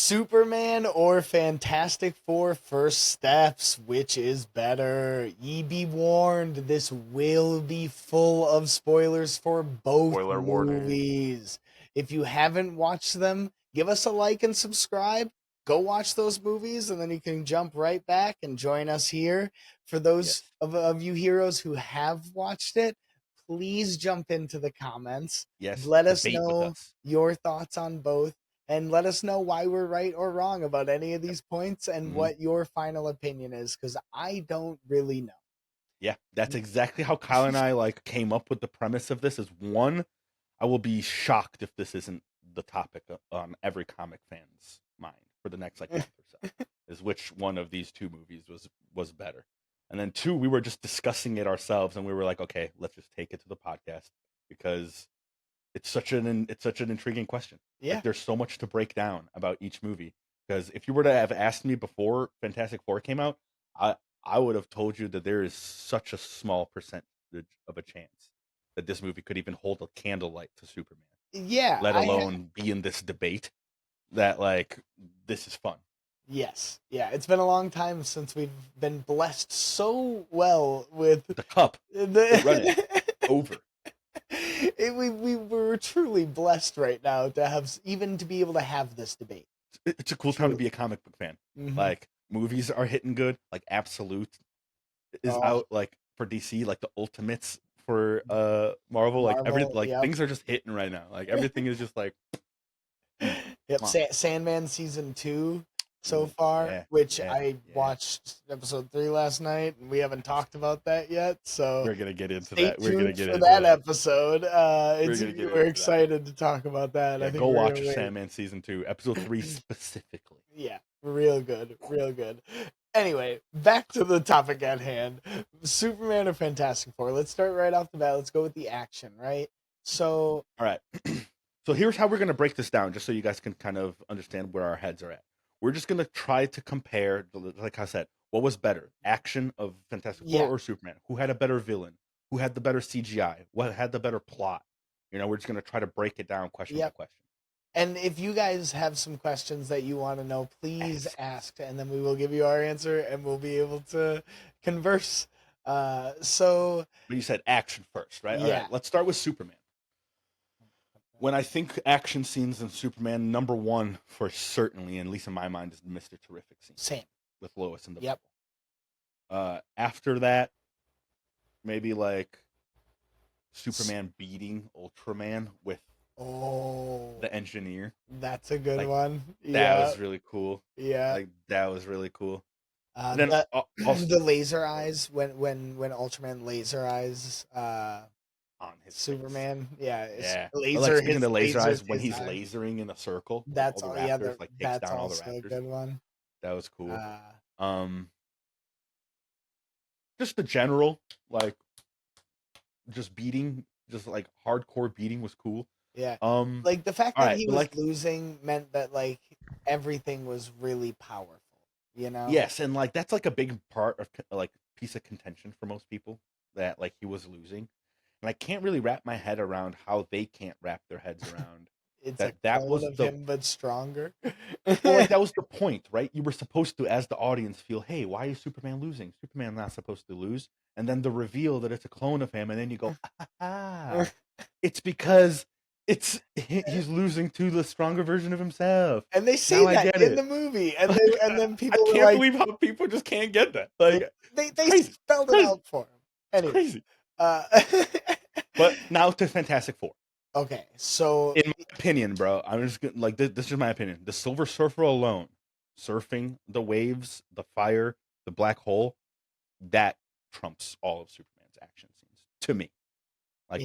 Superman or Fantastic Four First Steps, which is better? Ye be warned, this will be full of spoilers for both Spoiler warning. movies. If you haven't watched them, give us a like and subscribe. Go watch those movies, and then you can jump right back and join us here. For those of you heroes who have watched it, please jump into the comments. Yes. Let us Debate with know us. your thoughts on both, and let us know why we're right or wrong about any of these points and what your final opinion is, because I don't really know. Yeah, that's exactly how Kyle and I came up with the premise of this. Is one, I will be shocked if this isn't the topic on every comic fan's mind for the next month or so. Is which one of these two movies was better? And then two, we were just discussing it ourselves, and we were like, okay, let's just take it to the podcast because it's such an intriguing question. Yeah. Like, there's so much to break down about each movie. Because if you were to have asked me before Fantastic Four came out, I would have told you that there is such a small percentage of a chance that this movie could even hold a candlelight to Superman. Yeah. Let alone be in this debate that this is fun. Yes. Yeah. It's been a long time since we've been blessed so well with the cup. Run it over. We were truly blessed right now to be able to have this debate. It's a cool time to be a comic book fan. Mm-hmm. Like, movies are hitting good. Like, Absolute is out. Like, for DC, like the Ultimates for Marvel. Like things are just hitting right now. Like, everything is just like. Yep. Sandman season 2 so far, which I watched episode 3 last night, and we haven't talked about that yet. So we're gonna get into stay that. We're gonna get for into that that episode. We're excited to talk about that. Yeah, I think go watch Sandman season 2, episode 3 specifically. Yeah, real good, real good. Anyway, back to the topic at hand. Superman or Fantastic Four. Let's start right off the bat. Let's go with the action, right? So, all right. So here's how we're going to break this down, just so you guys can kind of understand where our heads are at. We're just going to try to compare, like I said, what was better, action of Fantastic Four or Superman? Who had a better villain? Who had the better CGI? What had the better plot? We're just going to try to break it down question by question. And if you guys have some questions that you want to know, please ask, and then we will give you our answer, and we'll be able to converse. So, but you said action first, right? Yeah. All right, let's start with Superman. When I think action scenes in Superman, number one for certainly, at least in my mind, is the Mr. Terrific scene. Same. With Lois and the bubble. After that, maybe like Superman beating Ultraman with the engineer. That's a good one. That was really cool. Yeah. That was really cool. Then the laser eyes when Ultraman laser eyes on his Superman. Face. Yeah. Laser the laser eyes when he's lasering in a circle. That's all the raptors, takes that's down all the also raptors. a good one. That was cool. Just the general just beating, just hardcore beating was cool. Yeah. The fact that he was losing meant that everything was really powerful. Yes, and that's a big part of piece of contention for most people, that he was losing. And I can't really wrap my head around how they can't wrap their heads around it's that was of him but stronger. Well, that was the point, right? You were supposed to, as the audience, feel, hey, why is Superman losing? Superman's not supposed to lose. And then the reveal that it's a clone of him, and then you go, it's because he's losing to the stronger version of himself. And they say that in the movie, and then people I can't believe how people just can't get that. They spelled it out for him. Anyway, crazy. But now to Fantastic Four. Okay, so in my opinion, bro, I'm just gonna, this is my opinion. The Silver Surfer alone, surfing the waves, the fire, the black hole, that trumps all of Superman's action scenes to me.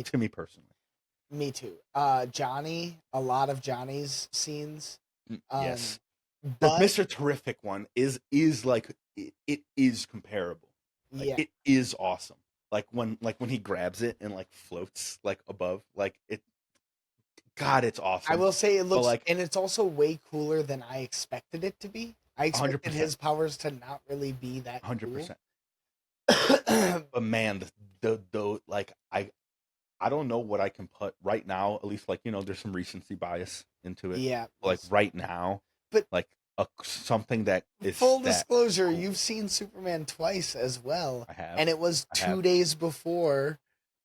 To me personally. Me too. Johnny, a lot of Johnny's scenes. Yes. But the Mr. Terrific one is it is comparable. It is awesome. When he grabs it and floats above, God, it's awesome. I will say it looks, and it's also way cooler than I expected it to be. I expected 100%. His powers to not really be that 100%. Cool. But man, I don't know what I can put right now. At least there's some recency bias into it. Yeah. Right now, But like something that is full that disclosure, cool. you've seen Superman twice as well, I have, and it was I 2 have days before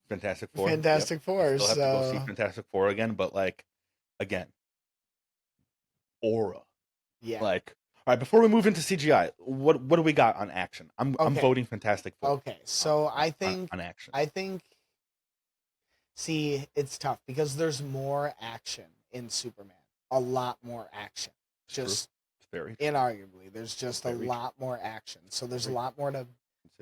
Fantastic Four. Yep, Fantastic I Four. still have to go see So Fantastic Four again, but like again, aura. yeah. Like, all right, before we move into CGI, what do we got on action? I'm Okay. voting Fantastic Four. Okay. So on action. I think see, it's tough because there's more action in Superman. A lot more action. It's true. Just It's very true. inarguably, there's just a Very true. lot more action. So there's a Very lot more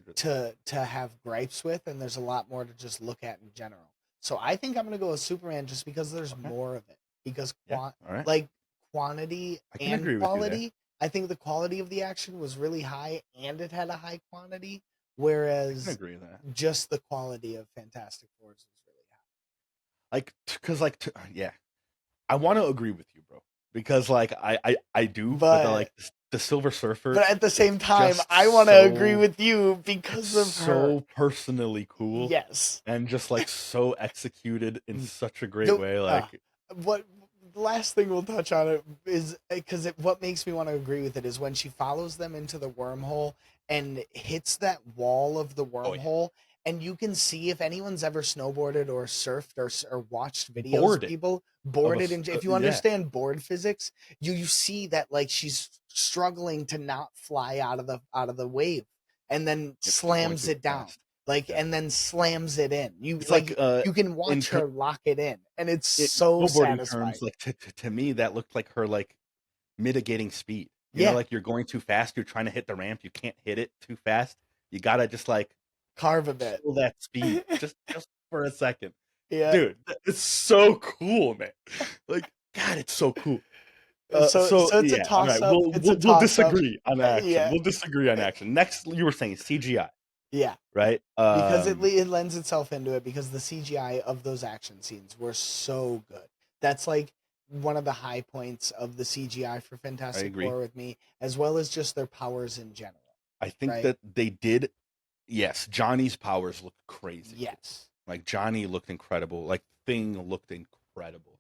Consider to have gripes with, and there's a lot more to just look at in general. So I think I'm gonna go with Superman just because there's Okay. more of it. Because Yeah. All right. like quantity I can and agree with you there. quality, I think the quality of the action was really high and it had a high quantity, I can whereas agree with that. just the quality of Fantastic Fours was really high. Like, because yeah, I want to agree with you, bro. Because like I do, but But the Silver Surfer but at the same time, just I want to agree so with you it's because of her. so personally cool Yes. and just like so executed in such a great The- way. Like, what the last thing we'll touch on it is because what makes me want to agree with it is when she follows them into the wormhole and hits that wall of the oh yeah, wormhole, and you can see if anyone's ever snowboarded or surfed or watched videos of boarded people of a boarded, and if you yeah, understand board physics, you see that like she's struggling to not fly out of the wave, and then yep, she's going slams too it down. fast. Like, Yeah, and then slams it in. it's like You can in watch her lock it in, and it's so snowboarding satisfying. terms, like to me, that looked like her like mitigating speed. You Yeah, know, like you're going too fast, you're trying to hit the ramp, you can't hit it too fast. You gotta just like carve a bit. feel that speed just for a second. Yeah. Dude, it's so cool, man. Like, God, it's so cool. So it's a yeah, all right, toss up. It's a we'll toss up. disagree on action. Yeah, We'll disagree on action. Next, you were saying CGI, yeah. right? Because it lends itself into it because the CGI of those action scenes were so good. That's like one of the high points of the CGI for I Fantastic agree. Four with me, as well as just their powers in general. I think Right? that they did. Yes, Johnny's powers looked crazy. Yes. Like Johnny looked incredible. Like Thing looked incredible.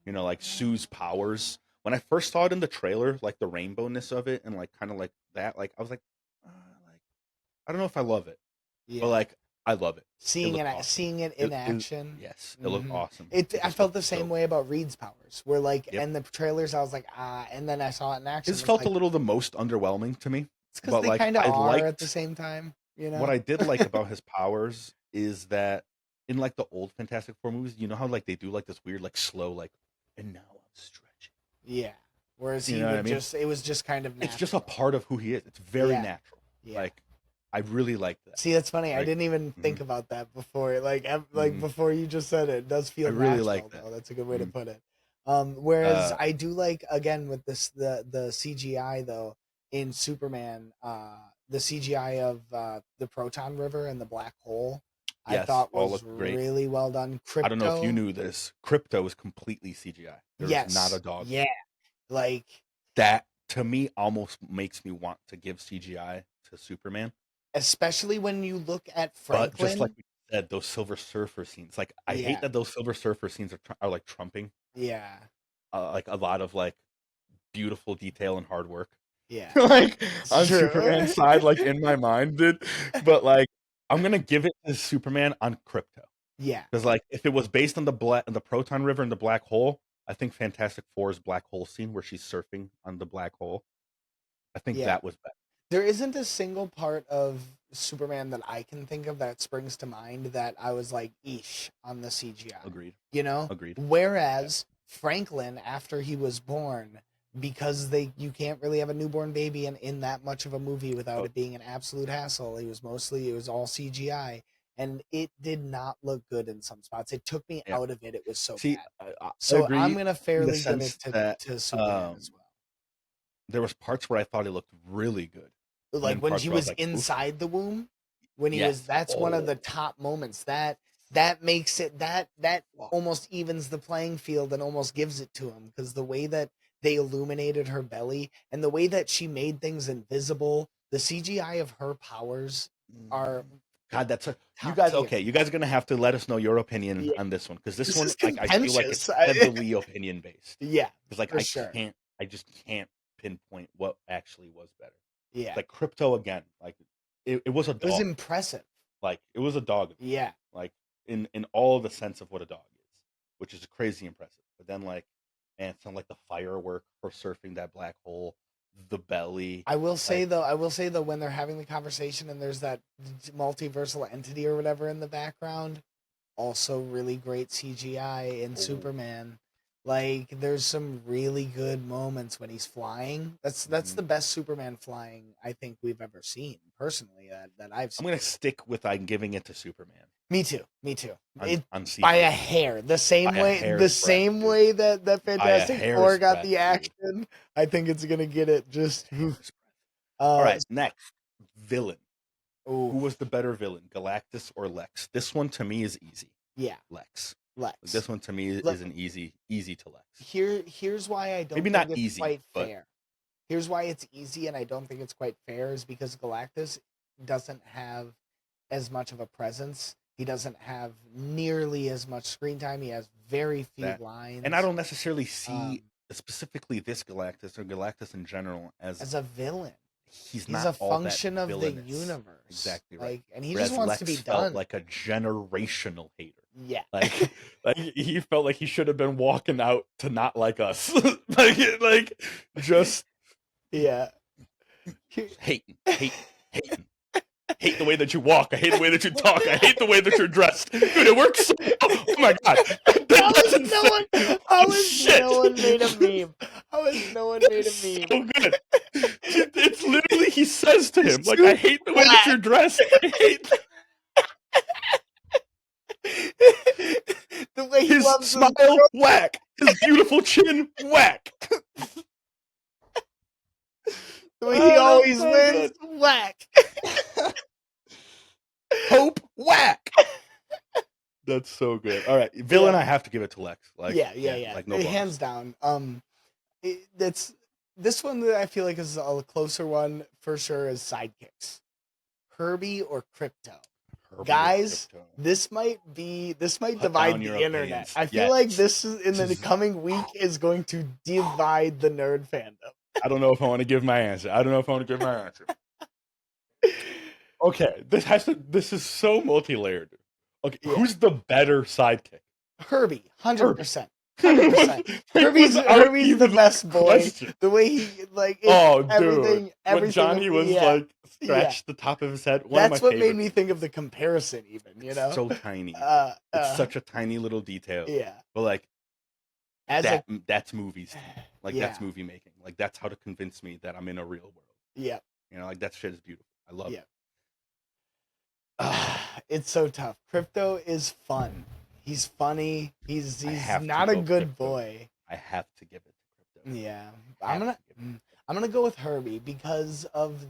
You know, like Sue's powers. When I first saw it in the trailer, like the rainbowness of it and like kind of like that, like I was like I don't know if I love it, but Yeah. like I love it. Seeing looked it, awesome. seeing it in action. Yes, it looked Mhm. awesome. I just felt the looked same so way about Reed's powers. Where like, Yep. and the trailers, I was like, and then I saw it in action. His It's felt like, a little the most underwhelming to me. it's because But they like kind of I are at the liked same time, you what know? I did like about his powers is that in like the old Fantastic Four movies, you know how like they do like this weird like slow like and now I'm stretching. Yeah. Whereas You he know what I would mean? it was just kind of natural. It's just a part of who he is. It's very Yeah. natural. Yeah. Like I really like that. See, that's funny. I Like, didn't even think about that before. Like before you just said it. It does feel I really natural, like that. though. That's a good way to Mhm. put it. Whereas Uh, I do like again with the CGI though in Superman, the CGI of the Proton River and the black hole, I yes, thought all was looked great. really well done. I don't know if you Crypto, knew this. Crypto is completely CGI. There's not a yes, dog. yeah, like That to me almost makes me want to give CGI to Superman. especially when you look at But just like Franklin. we said, those Silver Surfer scenes, like I hate Yeah, that those Silver Surfer scenes are like trumping yeah, like a lot of like beautiful detail and hard work. yeah. Like It's on true. Superman's side, like in my mind, dude. But like I'm gonna give it to Superman on Crypto. Yeah, Because like if it was based on the Proton River and the black hole, I think Fantastic Four's black hole scene where she's surfing on the black hole, I think yeah. that was better. There isn't a single part of Superman that I can think of that springs to mind that I was like, eesh, on the CGI. Agreed. You know? Agreed. Whereas Franklin, after he was born, because you can't really have a newborn baby in that much of a movie without Oh, it being an absolute hassle. It was all CGI. And it did not look good in some spots. It took me yeah. out of it. It was so See, bad. I So I'm agree gonna in the fairly give it sense that to Superman as well. there was parts where I thought it looked really good, and Like then when parts he where I was was like, "Oof." inside the womb, when he was Yes. that's one of the Oh, top moments that makes it that fuck. almost evens the playing field and almost gives it to him because the way that they illuminated her belly and the way that she made things invisible, the CGI of her powers are God, you top guys. tier. Okay, you guys are gonna have to let us know your opinion Yeah, on this one because this this one, is like, I feel like contentious. it's heavily opinion based. Yeah, Because like for sure. I just can't pinpoint what actually was better. Yeah. Like Crypto again, like it was a It was dog. impressive. Like it was a dog. Yeah. Like in all the sense of what a dog is, which is crazy impressive. But then like, man, something like the firework for surfing that black hole, the belly. I will say like, though, when they're having the conversation and there's that multiversal entity or whatever in the background, also really great CGI in oh, Superman. Like there's some really good moments when he's flying. That's mhm. the best Superman flying I think we've ever seen personally that I've I'm seen. gonna stick with giving it to Superman Me too. on By a CGI. hair. By a hair's The breadth, same dude. way that By a Fantastic Four hair's got breadth, the dude. action, I think it's gonna get it just. Hair's breadth. All Uh, right, next villain. ooh, Who was the better villain, Galactus or Lex? This one to me is easy. yeah, Lex. Lex. This one to me is an easy to Lex. Here's why I don't Maybe think not it's easy, quite but fair. Here's why it's easy and I don't think it's quite fair is because Galactus doesn't have as much of a presence. He doesn't have nearly as much screen time. He has very few that, lines. and I don't necessarily see specifically this Galactus or Galactus in general as a villain. He's a all function that of the villainous. universe. Exactly right. Like, and he Whereas just wants Lex to be felt done. like a generational hater. Yeah. Like he felt like he should have been walking out to not like us. like just yeah. hating. Hate the way that you walk. I hate the way that you talk. I hate the way that you're dressed. Dude, it works so well. Oh my god. How has no one made a meme? How has no one made a meme? So good. It's literally he says to him, like, I hate the way that you're dressed. I hate the way he his loves smile, whack. His beautiful chin, whack. The way he always wins, whack. Hope, whack. That's so good. All right, villain. I have to give it to Lex. Like, yeah. Like no hands down. That's this one that I feel like is a closer one for sure is sidekicks. Herbie or Crypto. Guys, this might divide the internet. I feel like this is in the coming week is going to divide the nerd fandom. I don't know if I want to give my answer. Okay, this is so multi-layered. Okay, who's the better sidekick? Herbie, 100%. 100%. Herbie's the best boy. Question. The way he everything. When Johnny was like scratched the top of his head. That's what made me think of the comparison. Even so tiny. It's such a tiny little detail. Yeah, but like that's movies. Like that's movie making. Like that's how to convince me that I'm in a real world. Yeah, like that shit is beautiful. I love it. It's so tough. Crypto is fun. He's funny. He's not a good boy. I have to give it to Crypto. Yeah, I'm gonna go with Herbie because of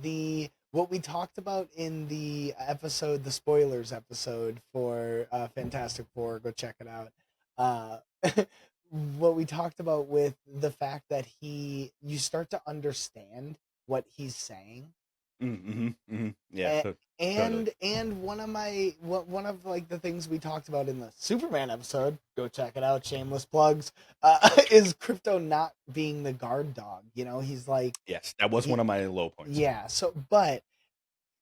what we talked about in the episode, the spoilers episode for Fantastic Four. Go check it out. What we talked about with the fact that you start to understand what he's saying. Yeah, and one of like the things we talked about in the Superman episode, go check it out, shameless plugs, is Crypto not being the guard dog. He's like, yes, that was one of my low points. Yeah, but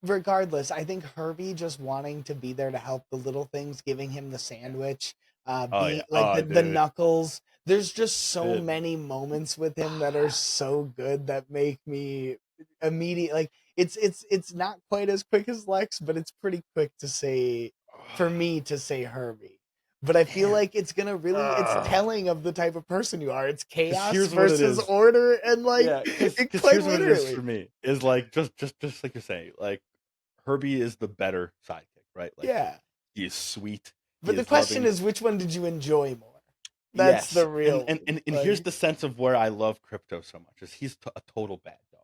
regardless, I think Herbie just wanting to be there to help the little things, giving him the sandwich, the knuckles. There's just so many moments with him that are so good that make me immediate. Like it's not quite as quick as Lex, but it's pretty quick to say for me to say Herbie. But I feel like it's gonna really it's telling of the type of person you are. It's chaos versus order, and here's what it is for me. Is like just like you're saying, like Herbie is the better sidekick, right? Like he is sweet. But the question is, which one did you enjoy more? That's the real. And here's the sense of where I love Crypto so much is he's a total bad dog.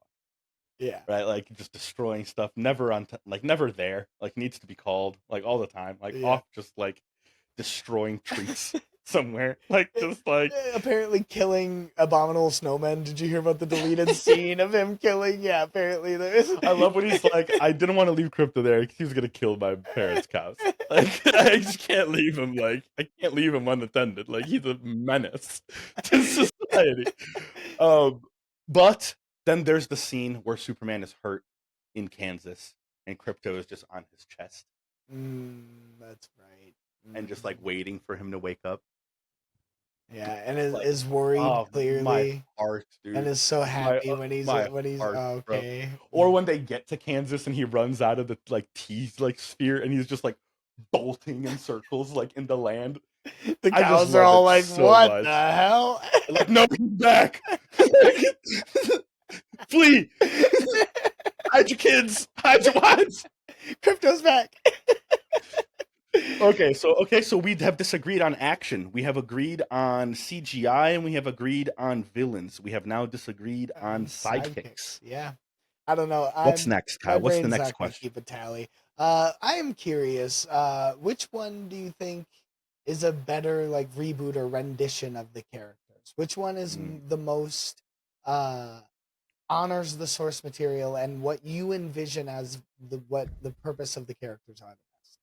Yeah. Right. Like just destroying stuff. Never never there. Like needs to be called like all the time. Like off just like destroying treats somewhere. Like just like apparently killing abominable snowmen. Did you hear about the deleted scene of him killing? Yeah. Apparently there is. I love when he's like, I didn't want to leave Crypto there because he was gonna kill my parents' cows. Like I just can't leave him. Like I can't leave him unattended. Like he's a menace to society. But Then there's the scene where Superman is hurt in Kansas and Krypto is just on his chest That's right. and just like waiting for him to wake up. Yeah, and Like, is worried oh, my clearly, heart, and dude. is so happy My when he's heart, bro. okay. Or when they get to Kansas and he runs out of the like T like sphere and he's just like bolting in circles like in the land. The I just cows are love all it like, so "What the much. hell?" Like, no, he's back. Flee. Hide your kids. Hide your wives. Crypto's back. Okay, so we have disagreed on action. We have agreed on CGI and we have agreed on villains. We have now disagreed on sidekicks. Yeah, I don't know. What's next, My Kyle? What's the brain's next not gonna question? keep a tally. I am curious. Which one do you think is a better like reboot or rendition of the characters? Which one is the most uh honors the source material and what you envision as what the purpose of the characters are the best?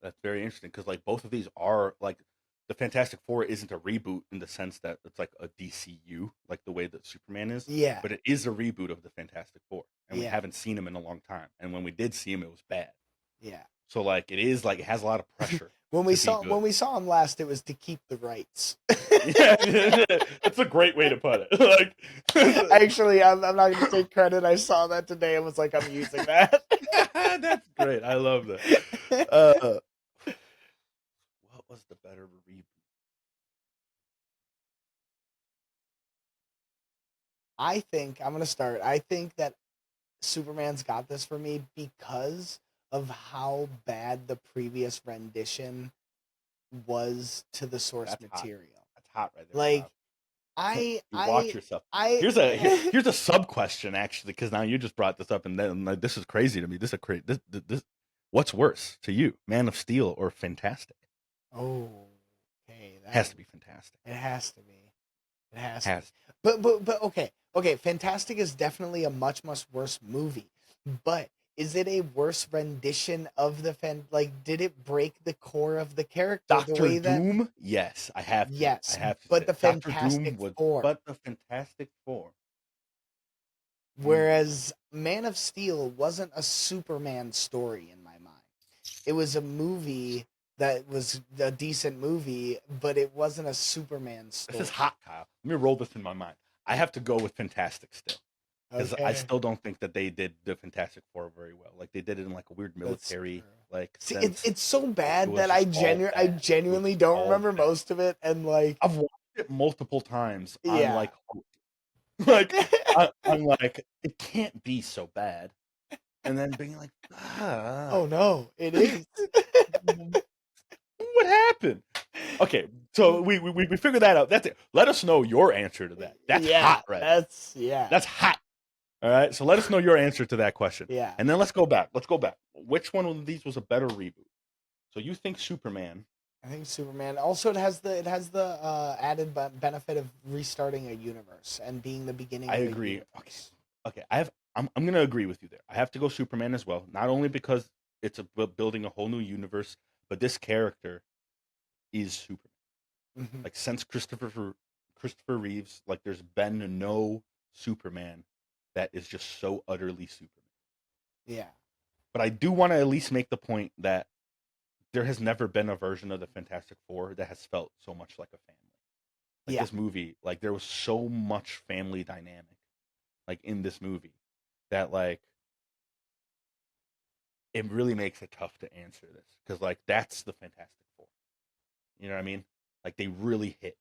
That's very interesting because like both of these are like the Fantastic Four isn't a reboot in the sense that it's like a DCU, like the way that Superman is, Yeah, but it is a reboot of the Fantastic Four, and we yeah, haven't seen him in a long time. And when we did see him, it was bad. yeah. So like it is like it has a lot of pressure When we to be saw good. him last, it was to keep the rights. Yeah, that's a great way to put it. Like, Actually, I'm not going to take credit. I saw that today and was like, I'm using that. that's great. I love that. What was the better reboot? I think I'm going to start. I think that Superman's got this for me because of how bad the previous rendition was to the source That's hot. material. That's hot right there, Like Kyle. I You watch I yourself. I Here's a sub question actually, because now you just brought this up, and then like, this is crazy to me. This is crazy. This what's worse to you, Man of Steel or Fantastic? Oh, okay, that Has to be Fantastic. it has to be. It has to be. Has. But okay. Okay, Fantastic is definitely a much worse movie. But is it a worse rendition of the like did it break the core of the character the Doctor way that Doom? Yes, I have to. I yes, have to but say the Doctor Doom Fantastic was, Four. but the Fantastic Four. Whereas Man of Steel wasn't a Superman story in my mind. It was a movie that was a decent movie, but it wasn't a Superman story. This is hot, Kyle. Let me roll this in my mind. I have to go with Fantastic still. Because I Okay. still don't think that they did the Fantastic Four very well. Like they did it in like a weird military like See, sense. it's so bad that just all I bad. genuinely It was don't all remember bad. most of it, and like I've watched it multiple times on yeah. like hope. Like I'm like it can't be so bad, and then being like, Oh no, it is. what happened? Okay, so we figured that out. That's it. Let us know your answer to that. That's Yeah, hot, right? that's hot. All right, so let us know your answer to that question. Yeah. And then let's go back. Which one of these was a better reboot? So you think Superman? I think Superman. Also, it has the added benefit of restarting a universe and being the beginning. I of agree. A universe. Okay. I'm gonna agree with you there. I have to go Superman as well. Not only because it's building a whole new universe, but this character is Superman. Mm-hmm. Like since Christopher Reeves, like there's been no Superman that is just so utterly Superman. Yeah. But I do want to at least make the point that there has never been a version of the Fantastic Four that has felt so much like a family. Like this movie, like there was so much family dynamic, like in this movie, that like it really makes it tough to answer this because like that's the Fantastic Four. You know what I mean? Like they really hit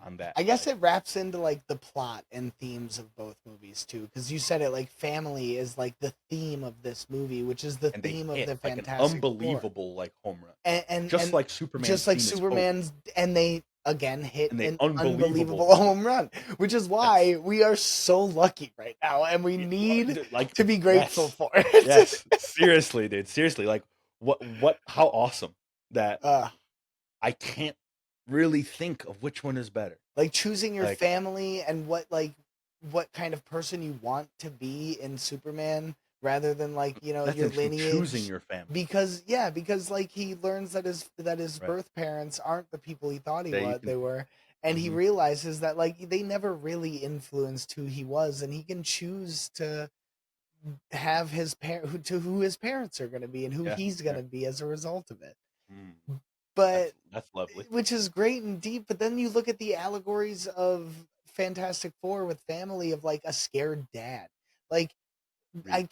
on that. I guess it wraps into like the plot and themes of both movies too, because you said it like family is like the theme of this movie, which is the theme of the like Fantastic an unbelievable Four. like home run, And just like Superman's, just like Superman's, and they again hit an unbelievable home run, which is why we are so lucky right now, and we need like to be grateful for it. Yes, seriously, dude, seriously, like what? How awesome that I can't really think of which one is better. Like choosing your family and what kind of person you want to be in Superman rather than like, you know, your lineage. Choosing your family. Because like he learns that his Right. birth parents aren't the people he thought they were. and he Mhm. realizes that like they never really influenced who he was, and he can choose to have his who his parents are going to be and who Yeah, he's going yeah. to be as a result of it. Mm, But that's lovely. which is great and deep, but then you look at the allegories of Fantastic Four with family of like a scared dad. Like Yes. I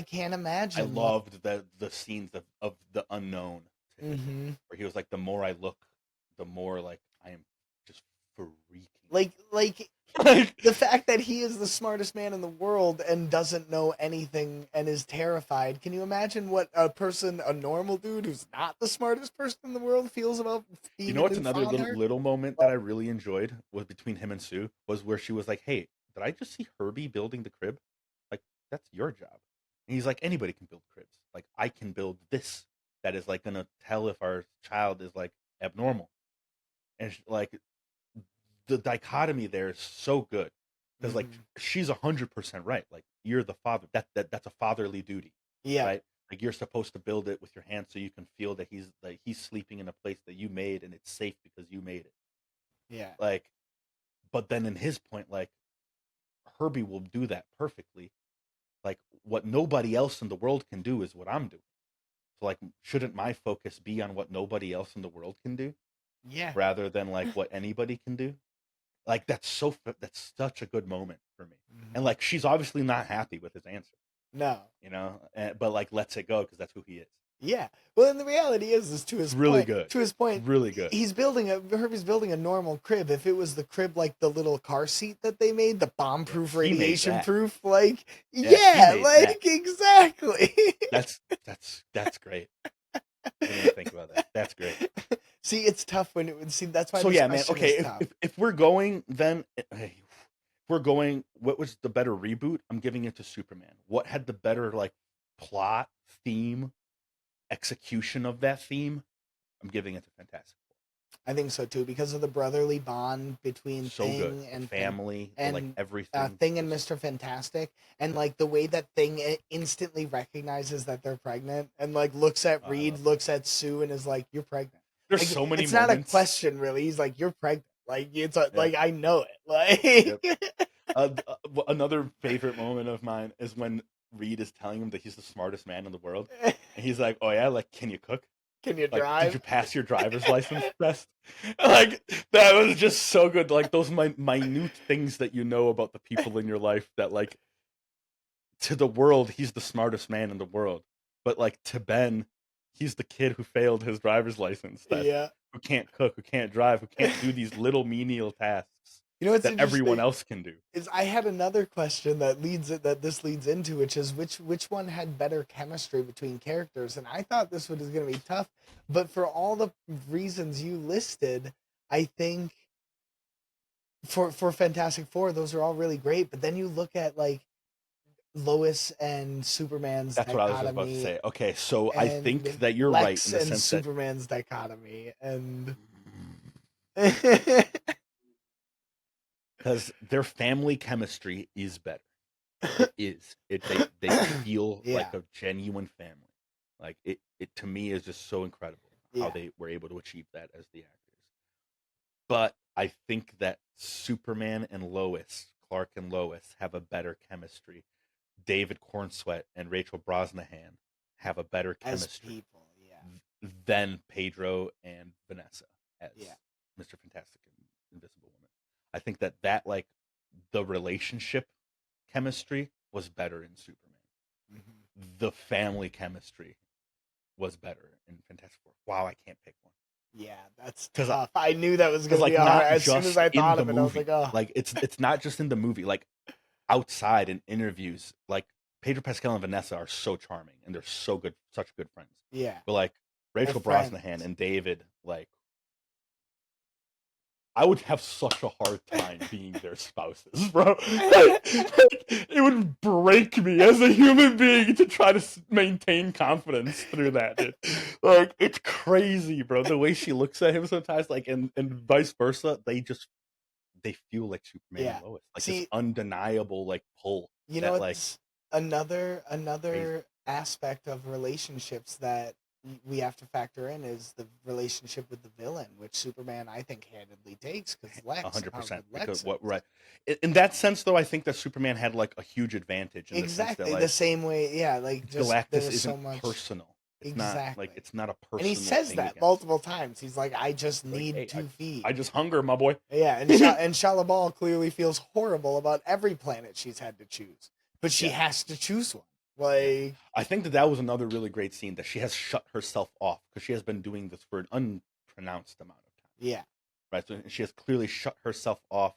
can't I imagine like loved the scenes of the unknown to him, mhm. where he was like, the more I look, the more like I am just freaking Like out. Like, the fact that he is the smartest man in the world and doesn't know anything and is terrified. Can you imagine what a normal dude who's not the smartest person in the world feels about you being know a what's new another father? little moment that I really enjoyed was between him and Sue, was where she was like, "Hey, did I just see Herbie building the crib? Like, that's your job." And he's like, "Anybody can build cribs. Like, I can build this that is like gonna tell if our child is like abnormal." And like the dichotomy there is so good because like Mhm. she's 100% right. Like, you're the father. That's a fatherly duty, Yeah. right? Like, you're supposed to build it with your hands so you can feel that he's sleeping in a place that you made and it's safe because you made it. Yeah. Like, but then in his point, like, Herbie will do that perfectly. Like, what nobody else in the world can do is what I'm doing. So like, shouldn't my focus be on what nobody else in the world can do Yeah. rather than like what anybody can do? Like, that's such a good moment for me. And Mhm. like, she's obviously not happy with his answer, No. but like lets it go because that's who he is. Yeah. Well, and the reality is It's really good. to his point, Really good. Herbie's building a normal crib. If it was the crib like the little car seat that they made, the bomb Yeah, proof, he made radiation that. proof, like Yeah, he yeah, made that. like exactly. That's greid. I didn't even think about that. That's great. See, it's tough when it would see. That's why So this yeah, man. question Okay, is if tough. if, if we're going, then hey, if we're going, what was the better reboot? I'm giving it to Superman. What had the better like plot, theme, execution of that theme? I'm giving it to Fantastic Four. I think so too because of the brotherly bond between So good. Thing The family, the like and everything. Thing and Just Mr. Fantastic, and like the way that Thing instantly recognizes that they're pregnant, and like looks at I Reed, love that. looks at Sue, and is like, "You're pregnant." There's Like so many it's not a moments. question, really. He's like, "You're pregnant." Like Yeah. like I know it. Yep. Like Another favorite moment of mine is when Reed is telling him that he's the smartest man in the world, and he's like, "Oh yeah, like, can you cook? can you Like, did you drive? pass your driver's license test?" Like, that was just so good. Like, those minute things that you know about the people in your life that, like, to the world, he's the smartest man in the world, but like to Ben, he's the kid who failed his driver's license test, Yeah. who can't cook, who can't drive, who can't do these little menial tasks You know what's that everyone interesting? else can do. Is I had another question that this leads into, which is which one had better chemistry between characters, and I thought this one was going to be tough, but for all the reasons you listed, I think for Fantastic Four, those are all really great. But then you look at like Lois and Superman's That's what I was just about to dichotomy, say. Okay, so I think and that you're right Lex in the and sense that Superman's dichotomy, and because their family chemistry is better. It is. They feel like yeah, a genuine family. Like, it to me is just so incredible how yeah, they were able to achieve that as the actors. But I think that Superman and Lois, Clark and Lois, have a better chemistry. David Cornsweet and Rachel Brosnahan have a better as chemistry people, yeah, than Pedro and Vanessa as yeah. Mr. Fantastic and Invisible Woman. I think that like the relationship chemistry was better in Superman. Mhm. The family chemistry was better in Fantastic Four. Wow, I can't pick one. Yeah, that's Because tough. I knew that was because gonna be like, hard. not As soon as just I in thought the of it, I was like, movie, "Oh, like it's not just in the movie, like outside in interviews, like Pedro Pascal and Vanessa are so charming and they're so good, such good friends. yeah, But like they're Rachel Brosnahan friends." and David, like, I would have such a hard time being their spouses, bro. It would break me as a human being to try to maintain confidence through that, dude. Like, it's crazy, bro. The way she looks at him sometimes, like, and vice versa, they feel like Superman Yeah. and Lois, like this See, undeniable like pull you know that like what's crazy. another aspect of relationships that we have to factor in is the relationship with the villain, which Superman I think handedly takes because Lex and how good 100%. Because Lex what is. right in that sense, though, I think that Superman had like a huge advantage in the sense that Exactly the like same way. Yeah, like just there Galactus was so isn't much. personal. Exactly. It's not a And he personal says thing that against him. multiple times. He's like, I just Like, need hey, to feed. I just hunger, my boy. Yeah, and Shalabal clearly feels horrible about every planet she's had to choose, but she Yes. has to choose one. Yes. Like, I think that was another really great scene that she has shut herself off because she has been doing this for an unpronounced amount of time. yeah, Right. So she has clearly shut herself off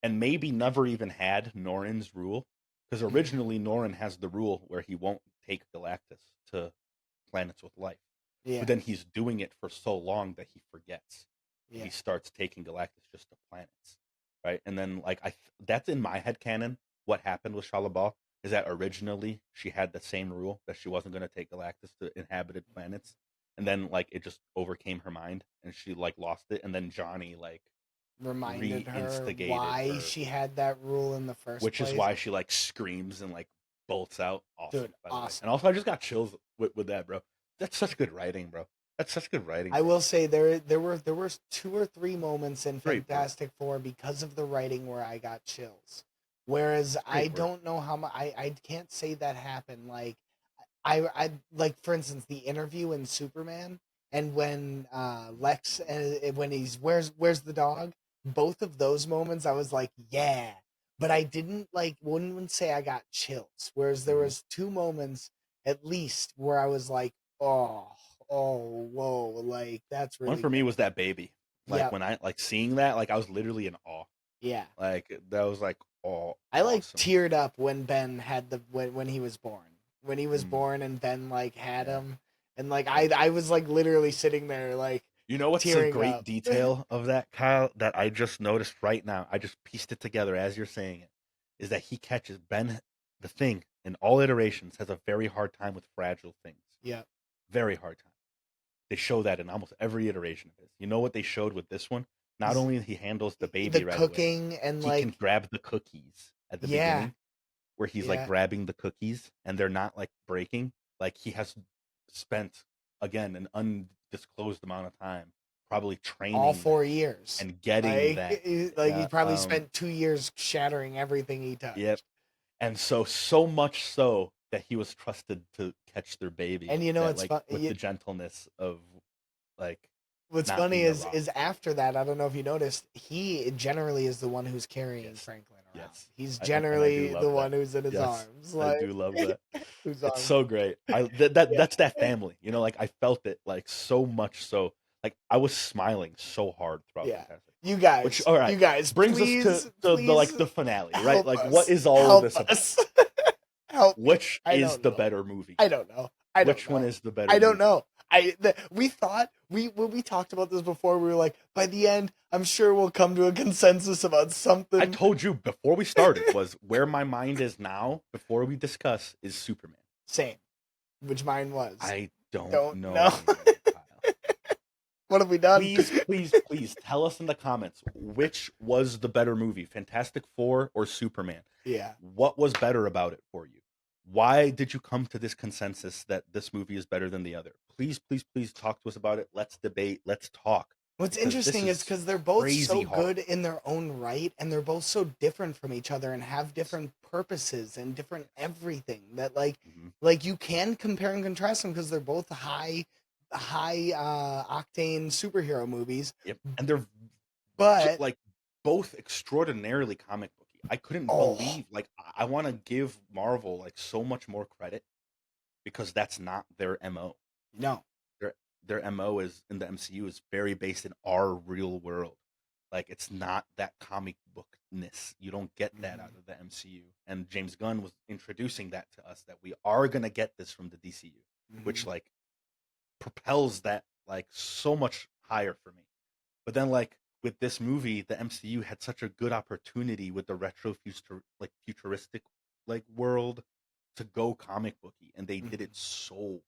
and maybe never even had Norrin's rule because originally Norrin has the rule where he won't take Galactus to planets with life. yeah, But then he's doing it for so long that he forgets. And yeah. he starts taking Galactus just to planets. Right? And then like that's in my head canon what happened with Shalabal is that originally she had the same rule that she wasn't going to take Galactus to inhabited planets. And then like it just overcame her mind and she like lost it and then Johnny like Reminded her reinstigated why her, she had that rule in the first which is place. why she like screams and like bolts out. Awesome, Dude, by the way. awesome. And also, I just got chills with that, bro. That's such good writing, bro. That's such good writing. I Bro. will say there were 2 or 3 moments in Great work. Fantastic Four because of the writing where I got chills. Whereas I Great work. don't know how much I can't say that happened. Like I like for instance the interview in Superman and when Lex when he's where's the dog? Both of those moments I was like, yeah. But I didn't like wouldn't say I got chills. Whereas there was 2 moments at least where I was like, oh, whoa, like that's One really for me good. was that baby. Like Yep. when I like seeing that, like I was literally in awe. Yeah. Like that was like oh I like awesome. teared up when Ben had the when he was born. When he was Mm, born and Ben like had yeah. him and like Yeah. I was like literally sitting there like You know what's a tearing great up. detail of that, Kyle, that I just noticed right now? I just pieced it together as you're saying it. Is that he catches Ben the thing in all iterations has a very hard time with fragile things. Yeah. Very hard time. They show that in almost every iteration of his. You know what they showed with this one? Not He's- only he handles the The baby right away, cooking and he can like grab the cookies at the yeah. beginning where he's like Yeah. grabbing the cookies and they're not like breaking. Like he has spent again an undisclosed amount of time probably All training 4 them years. and getting that. Like he Yeah. probably spent 2 years shattering everything he Yep. touched. And so much so that he was trusted to catch their baby. And you know That it's like fun. with the gentleness of like What's not funny being a rock. is after that, I don't know if you noticed, he generally is the one who's carrying Yes. Franklin around. Yes. He's And I do generally the love that. one who's in his Yes. arms, I like do love that. whose It's arms. so great. That's Yeah, that family. You know, like I felt it like so much so. Like I was smiling so hard throughout yeah. Fantastic. Which all right You guys, brings us to please, the please like the finale, right? help Like what us, is all of help this about? us, help me. Which I is don't the know. better movie? I don't know. I don't Which one know. is the better I don't movie? know. We thought when we talked about this before, we were like, by the end, I'm sure we'll come to a consensus about something. I told you before we started was where my mind is now. Before we discuss is Superman. Same, which mine was. I don't know know. anymore, Kyle. What have we done? Please tell us in the comments which was the better movie, Fantastic Four or Superman? Yeah. What was better about it for you? Why did you come to this consensus that this movie is better than the other? Please talk to us about it. Let's debate. Let's talk. What's Because this interesting is is because they're both crazy so hard. good in their own right, and they're both so different from each other, and have different purposes and different everything. That Mhm. like you can compare and contrast them because they're both high octane superhero movies. Yep. And they're But like both extraordinarily comic booky. I couldn't oh believe like I want to give Marvel like so much more credit because that's not their MO. no, Their MO is in the MCU is very based in our real world. Like it's not that comic bookness. You don't get that out of the MCU. And James Gunn was introducing that to us that we are gonna get this from the DCU, which like propels that like so much higher for me. But then like with this movie, the MCU had such a good opportunity with the futuristic like world to go comic booky, and they did it so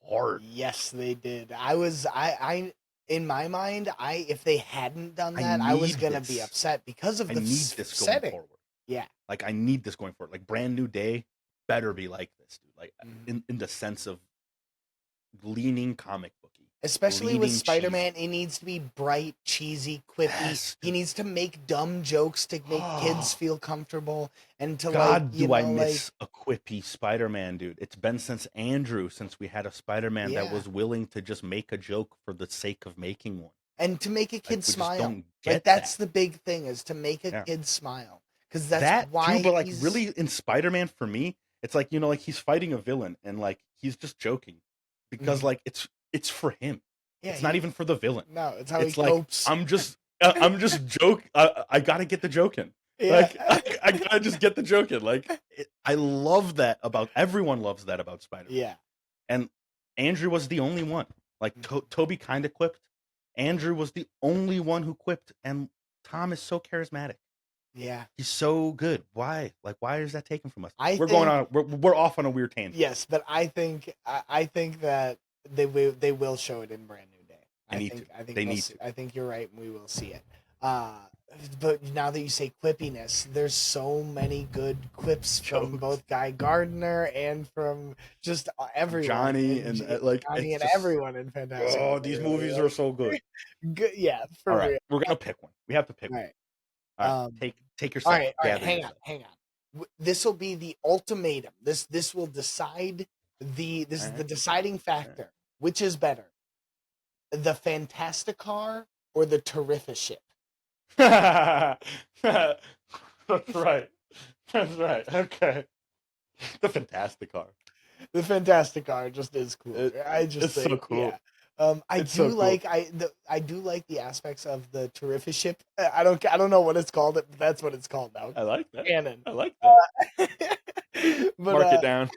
hard. yes, they did. I in my mind, I if they hadn't done I that, I was need gonna be this. upset because of I the need this going setting. forward. Yeah. Like I need this going forward. Like Brand New Day better be like this, dude. Like Mhm. in the sense of leaning comic booky. Especially with leaning Spider-Man, it needs to be bright, cheesy, quippy. Yes, He needs to make dumb jokes to make kids feel comfortable and to God, do I like, miss a quippy Spider-Man, dude? It's been since we had a Spider-Man that yeah. was willing to just make a joke for the sake of making one. And to make a Like, kid we just smile. don't Like get that's that. the big thing, is to make a Yeah. kid smile. Because that's That why too, but like he's really in Spider-Man for me, it's like, like he's fighting a villain and like he's just joking because Mhm. like it's for him. Yeah, It's not even for the villain. No, it's how It's he like copes. I'm just joke. I gotta get the joke in. Yeah. Like I gotta just get the joke in. Like I love that about everyone loves that about Spider-Man. Yeah. And Andrew was the only one. Like Toby kind of quipped. Andrew was the only one who quipped, and Tom is so charismatic. Yeah. He's so good. Why? Like, why is that taken from us? We're we're off on a weird tangent. Yes, but I think that they will show it in Brand New Day. I think you're right, and we will see it. But now that you say quippiness, there's so many good quips from both Guy Gardner and from just everyone. Johnny and like Johnny and everyone in Fantastic. Oh, these movies are so good. Good, yeah. All right, we're gonna pick one. We have to pick one. One. All right, take your. All right. Hang on. This will be the ultimatum. This will decide this is the deciding factor. Which is better, the Fantasticar or the Terrific-Ship? That's right. That's right. Okay. The Fantasticar. The Fantasticar just is cool. It's so cool. Yeah. I do like the aspects of the Terrific-Ship. I don't know what it's called, but that's what it's called now. I like that. Canon. I like that. But, mark it down.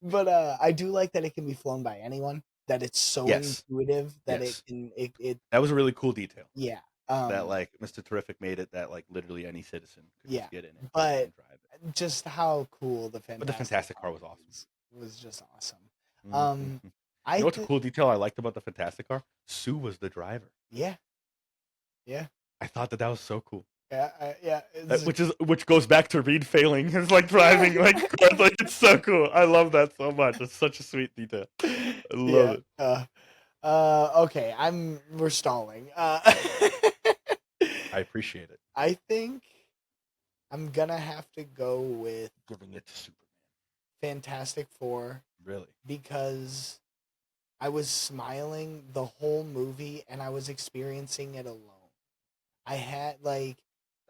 But I do like that it can be flown by anyone. That it's so intuitive that it. That was a really cool detail. Yeah. That like Mr. Terrific made it that like literally any citizen could just get in it. But and drive it. Just how cool the Fantastic Car was awesome. Was just awesome. Mm-hmm. You know what's a cool detail I liked about the Fantastic Car? Sue was the driver. Yeah. Yeah. I thought that was so cool. Yeah. Which goes back to Reed failing his like driving like it's so cool. I love that so much. It's such a sweet detail. I love it. Okay, we're stalling. I appreciate it. I think I'm gonna have to go with giving it to Superman. Fantastic Four. Really? Because I was smiling the whole movie and I was experiencing it alone. I had like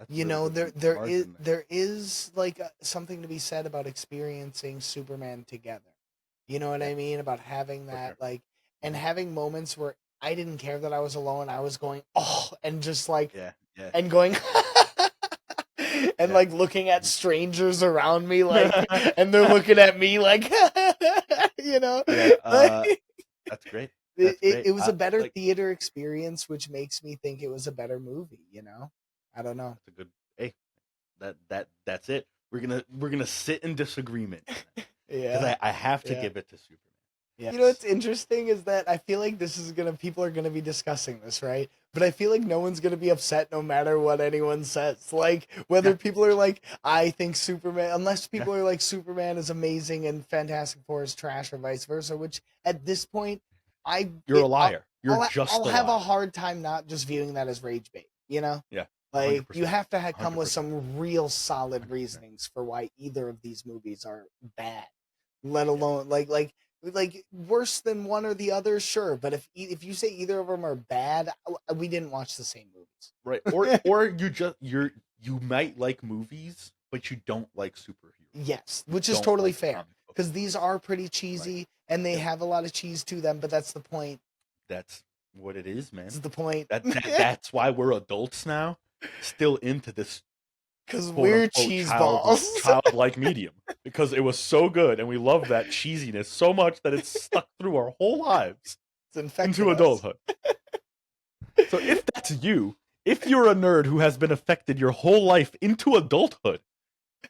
there is like something to be said about experiencing Superman together. You know what I mean? About having that and having moments where I didn't care that I was alone. I was going, oh, and just like, and going, and like looking at strangers around me, like, and they're looking at me like, you know? That's great. It was a better theater experience, which makes me think it was a better movie, you know? I don't know. That's a good, hey, that's it. We're gonna sit in disagreement. Because I have to give it to Superman. Yeah. You know what's interesting is that I feel like people are gonna be discussing this, right? But I feel like no one's gonna be upset no matter what anyone says. Like whether people are like, I think Superman, unless people are like Superman is amazing and Fantastic Four is trash, or vice versa. Which at this point, you're a liar. I'll have a hard time not just viewing that as rage bait. You know? Yeah. Like 100%. You have to come 100%. with some real solid 100%. Reasonings for why either of these movies are bad. Let alone like worse than one or the other, sure. But if you say either of them are bad, we didn't watch the same movies, right? Or you might like movies, but you don't like superheroes. Yes, which is totally fair because these are pretty cheesy and they have a lot of cheese to them. But that's the point. That's what it is, man. That's the point. That's why we're adults now, still into this. Because we're cheese balls. Childlike medium. Because it was so good and we love that cheesiness so much that it's stuck through our whole lives into adulthood. So if that's you, if you're a nerd who has been affected your whole life into adulthood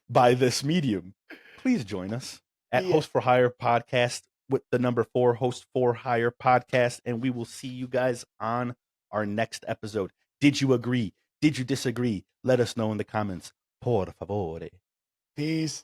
by this medium, please join us at Hosts4HirePodcast with the number 4, Hosts4HirePodcast, and we will see you guys on our next episode. Did you agree? Did you disagree? Let us know in the comments. Por favore. Peace.